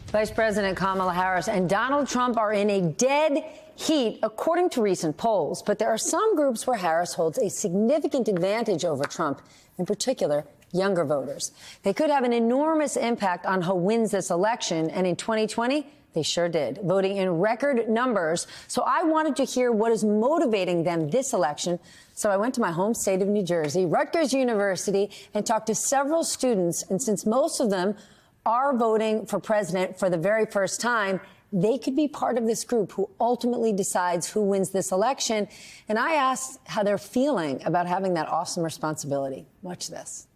Vice President Kamala Harris and Donald Trump are in a dead heat, according to recent polls. But there are some groups where Harris holds a significant advantage over Trump, in particular, younger voters. They could have an enormous impact on who wins this election. And in 2020, they sure did, voting in record numbers. So I wanted to hear what is motivating them this election. So I went to my home state of New Jersey, Rutgers University, and talked to several students. And since most of them are voting for president for the very first time, they could be part of this group who ultimately decides who wins this election. And I asked how they're feeling about having that awesome responsibility. Watch this.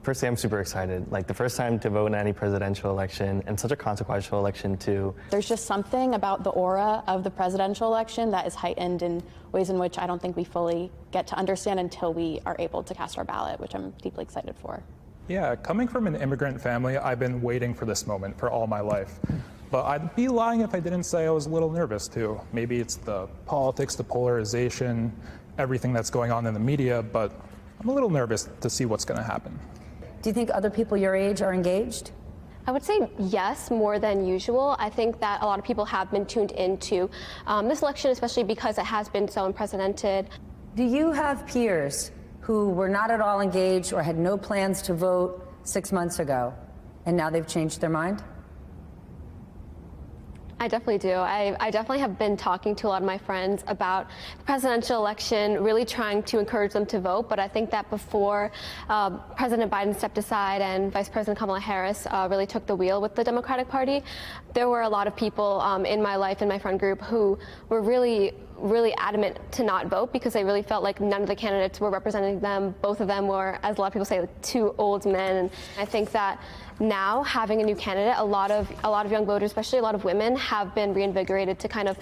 Firstly, I'm super excited. Like, the first time to vote in any presidential election, and such a consequential election too. There's just something about the aura of the presidential election that is heightened in ways in which I don't think we fully get to understand until we are able to cast our ballot, which I'm deeply excited for. Yeah, coming from an immigrant family, I've been waiting for this moment for all my life. But I'd be lying if I didn't say I was a little nervous too. Maybe it's the politics, the polarization, everything that's going on in the media, but I'm a little nervous to see what's going to happen. Do you think other people your age are engaged? I would say yes, more than usual. I think that a lot of people have been tuned into this election, especially because it has been so unprecedented. Do you have peers who were not at all engaged or had no plans to vote 6 months ago, and now they've changed their mind? I definitely do. I definitely have been talking to a lot of my friends about the presidential election, really trying to encourage them to vote. But I think that before President Biden stepped aside and Vice President Kamala Harris really took the wheel with the Democratic Party, there were a lot of people in my life, in my friend group, who were really adamant to not vote because they really felt like none of the candidates were representing them. Both of them were, as a lot of people say, like two old men. And I think that now having a new candidate, a lot of young voters, especially a lot of women, have been reinvigorated to kind of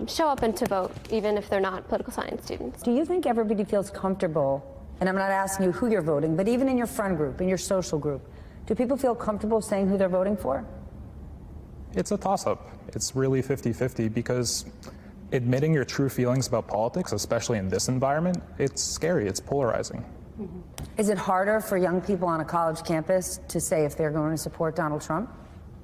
show up and to vote, even if they're not political science students. Do you think everybody feels comfortable, and I'm not asking you who you're voting, but even in your friend group, in your social group, do people feel comfortable saying who they're voting for? It's a toss-up. It's really 50-50 because admitting your true feelings about politics, especially in this environment, it's scary, it's polarizing. Is it harder for young people on a college campus to say if they're going to support Donald Trump?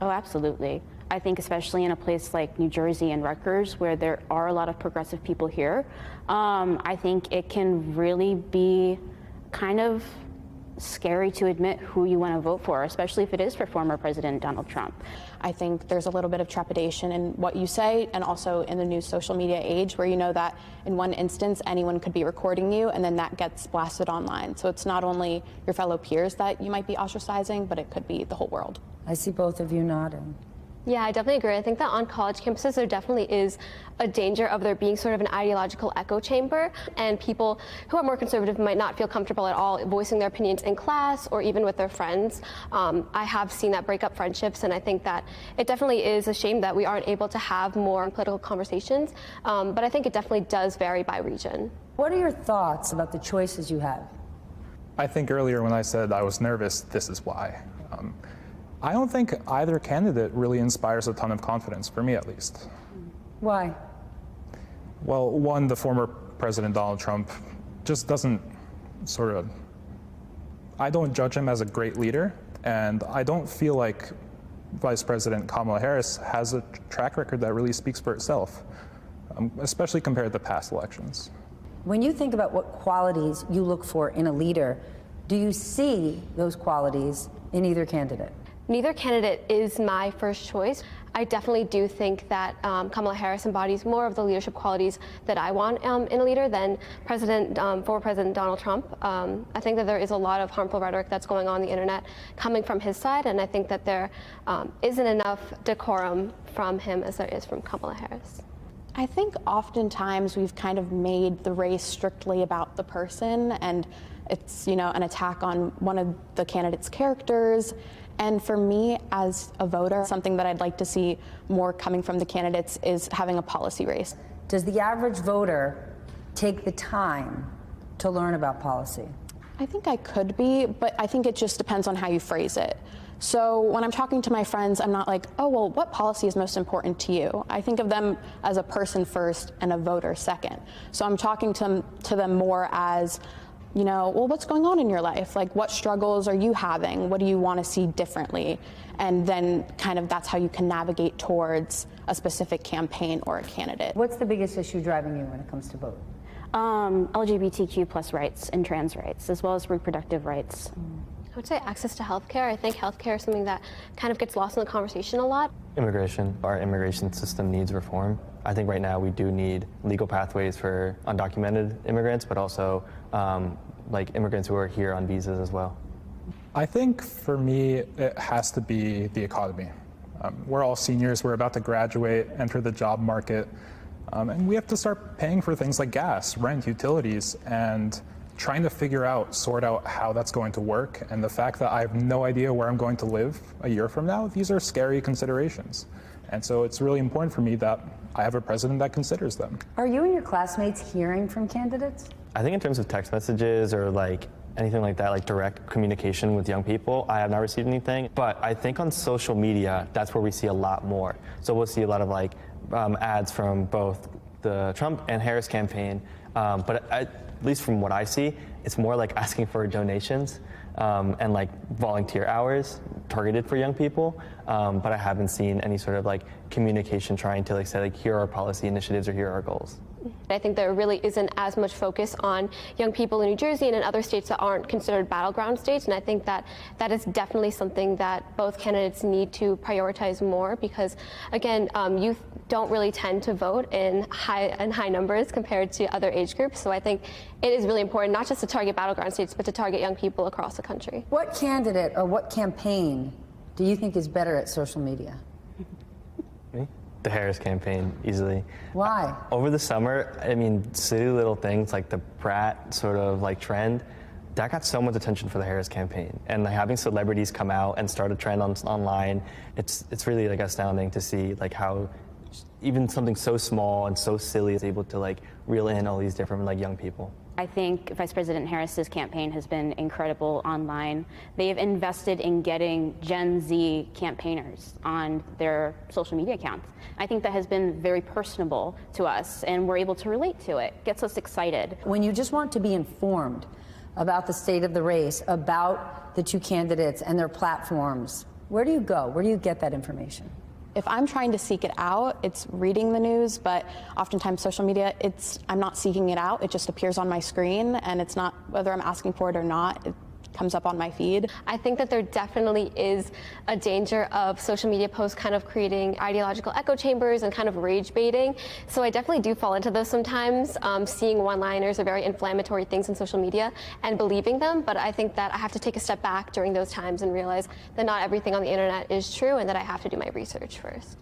Oh, absolutely. I think especially in a place like New Jersey and Rutgers, where there are a lot of progressive people here, I think it can really be kind of scary to admit who you want to vote for, especially if it is for former President Donald Trump. I think there's a little bit of trepidation in what you say, and also in the new social media age where you know that in one instance anyone could be recording you and then that gets blasted online. So it's not only your fellow peers that you might be ostracizing, but it could be the whole world. I see both of you nodding. Yeah, I definitely agree. I think that on college campuses, there definitely is a danger of there being sort of an ideological echo chamber, and people who are more conservative might not feel comfortable at all voicing their opinions in class or even with their friends. I have seen that break up friendships, and I think that it definitely is a shame that we aren't able to have more political conversations, but I think it definitely does vary by region. What are your thoughts about the choices you have? I think earlier when I said I was nervous, this is why. I don't think either candidate really inspires a ton of confidence, for me at least. Why? Well, one, the former President Donald Trump just doesn't I don't judge him as a great leader, and I don't feel like Vice President Kamala Harris has a track record that really speaks for itself, especially compared to past elections. When you think about what qualities you look for in a leader, do you see those qualities in either candidate? Neither candidate is my first choice. I definitely do think that Kamala Harris embodies more of the leadership qualities that I want in a leader than former President Donald Trump. I think that there is a lot of harmful rhetoric that's going on the internet coming from his side, and I think that there isn't enough decorum from him as there is from Kamala Harris. I think oftentimes we've kind of made the race strictly about the person, and it's, an attack on one of the candidates' characters. And for me, as a voter, something that I'd like to see more coming from the candidates is having a policy race. Does the average voter take the time to learn about policy? I think I could be, but I think it just depends on how you phrase it. So when I'm talking to my friends, I'm not like, oh, well, what policy is most important to you? I think of them as a person first and a voter second. So I'm talking to them more as, you know, well, what's going on in your life? Like, what struggles are you having? What do you want to see differently? And then kind of that's how you can navigate towards a specific campaign or a candidate. What's the biggest issue driving you when it comes to vote? LGBTQ plus rights and trans rights, as well as reproductive rights. I would say access to healthcare. I think healthcare is something that kind of gets lost in the conversation a lot. Immigration. Our immigration system needs reform. I think right now we do need legal pathways for undocumented immigrants, but also like immigrants who are here on visas as well. I think for me, it has to be the economy. We're all seniors, we're about to graduate, enter the job market, and we have to start paying for things like gas, rent, utilities, and trying to sort out how that's going to work. And the fact that I have no idea where I'm going to live a year from now, these are scary considerations. And so it's really important for me that I have a president that considers them. Are you and your classmates hearing from candidates? I think in terms of text messages or like anything like that, like direct communication with young people, I have not received anything. But I think on social media, that's where we see a lot more. So we'll see a lot of like ads from both the Trump and Harris campaign. But at least from what I see, it's more like asking for donations and like volunteer hours targeted for young people. But I haven't seen any sort of like communication trying to like say like, here are our policy initiatives or here are our goals. I think there really isn't as much focus on young people in New Jersey and in other states that aren't considered battleground states. And I think that that is definitely something that both candidates need to prioritize more because, again, youth don't really tend to vote in high numbers compared to other age groups. So I think it is really important not just to target battleground states, but to target young people across the country. What candidate or what campaign do you think is better at social media? Me? The Harris campaign, easily. Why? Over the summer, I mean, silly little things like the brat sort of like trend, that got so much attention for the Harris campaign. And like, having celebrities come out and start a trend online, it's really like astounding to see like how even something so small and so silly is able to like reel in all these different like young people. I think Vice President Harris's campaign has been incredible online. They have invested in getting Gen Z campaigners on their social media accounts. I think that has been very personable to us, and we're able to relate to it. Gets us excited. When you just want to be informed about the state of the race, about the two candidates and their platforms, where do you go? Where do you get that information? If I'm trying to seek it out, it's reading the news, but oftentimes social media, I'm not seeking it out. It just appears on my screen, and it's not whether I'm asking for it or not. It comes up on my feed. I think that there definitely is a danger of social media posts kind of creating ideological echo chambers and kind of rage baiting. So I definitely do fall into those sometimes, seeing one-liners or very inflammatory things in social media and believing them. But I think that I have to take a step back during those times and realize that not everything on the internet is true and that I have to do my research first.